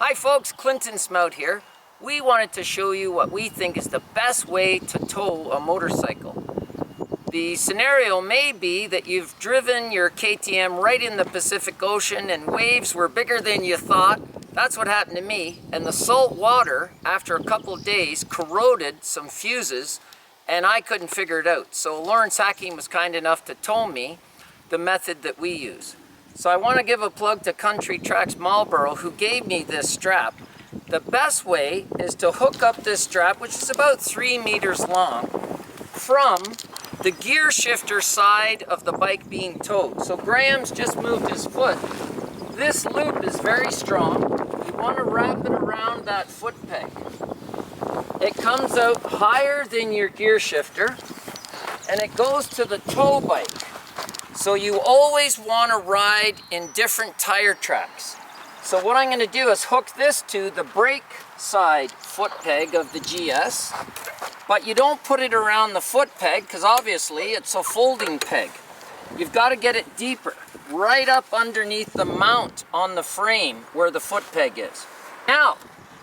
Hi folks, Clinton Smout here. We wanted to show you what we think is the best way to tow a motorcycle. The scenario may be that you've driven your KTM right in the Pacific Ocean and waves were bigger than you thought. That's what happened to me, and the salt water after a couple of days corroded some fuses and I couldn't figure it out. So Lawrence Hacking was kind enough to tow me the method that we use. So I want to give a plug to Country Tracks Marlboro, who gave me this strap. The best way is to hook up this strap, which is about 3 meters long, from the gear shifter side of the bike being towed. So Graham's just moved his foot. This loop is very strong. You want to wrap it around that foot peg. It comes out higher than your gear shifter, and it goes to the tow bike. So you always want to ride in different tire tracks. So what I'm going to do is hook this to the brake side foot peg of the GS, but you don't put it around the foot peg because obviously it's a folding peg. You've got to get it deeper, right up underneath the mount on the frame where the foot peg is. Now,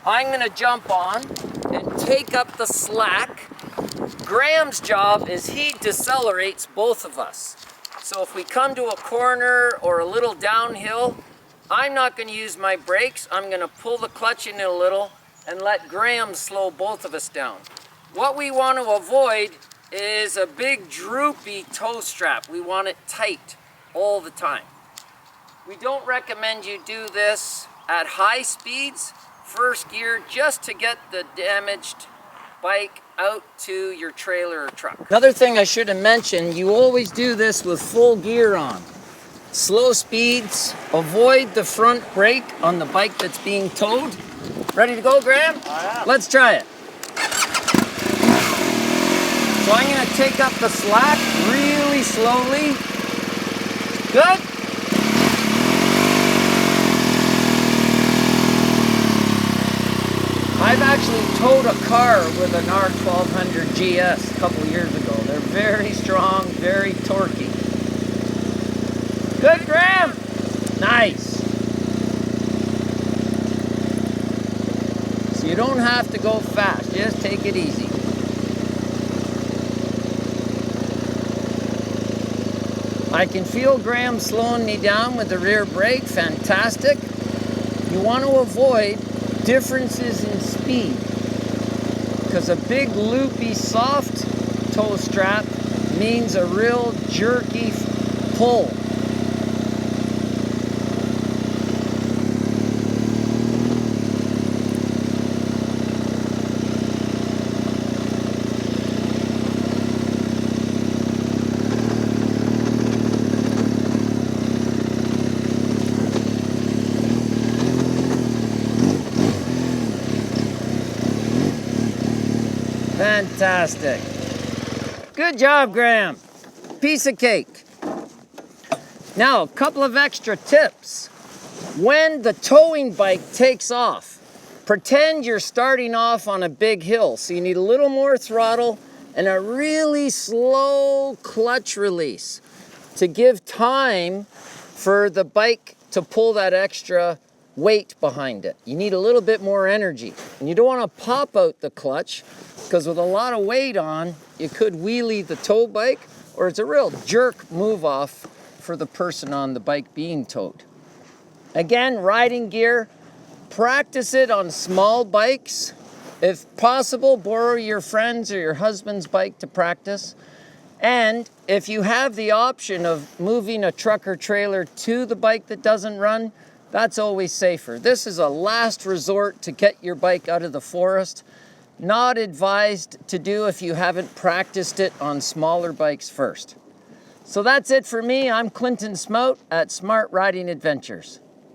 I'm going to jump on and take up the slack. Graham's job is he decelerates both of us. So if we come to a corner or a little downhill, I'm not going to use my brakes. I'm going to pull the clutch in a little and let Graham slow both of us down. What we want to avoid is a big droopy tow strap. We want it tight all the time. We don't recommend you do this at high speeds, first gear, just to get the damaged bike out to your trailer or truck. Another thing I should have mentioned, you always do this with full gear on. Slow speeds, avoid the front brake on the bike that's being towed. Ready to go, Graham? I am. Let's try it. So I'm going to take up the slack really slowly. Good. I've actually towed a car with an R1200 GS a couple years ago. They're very strong, very torquey. Good, Graham. Nice. So you don't have to go fast, just take it easy. I can feel Graham slowing me down with the rear brake, fantastic. You want to avoid differences in speed, because a big loopy soft tow strap means a real jerky pull. Fantastic. Good job, Graham. Piece of cake. Now, a couple of extra tips. When the towing bike takes off, pretend you're starting off on a big hill. So you need a little more throttle and a really slow clutch release to give time for the bike to pull that extra weight behind it. You need a little bit more energy. And you don't want to pop out the clutch, because with a lot of weight on, you could wheelie the tow bike, or it's a real jerk move off for the person on the bike being towed. Again, riding gear, practice it on small bikes. If possible, borrow your friend's or your husband's bike to practice. And if you have the option of moving a truck or trailer to the bike that doesn't run, that's always safer. This is a last resort to get your bike out of the forest. Not advised to do if you haven't practiced it on smaller bikes first. So that's it for me. I'm Clinton Smout at Smart Riding Adventures.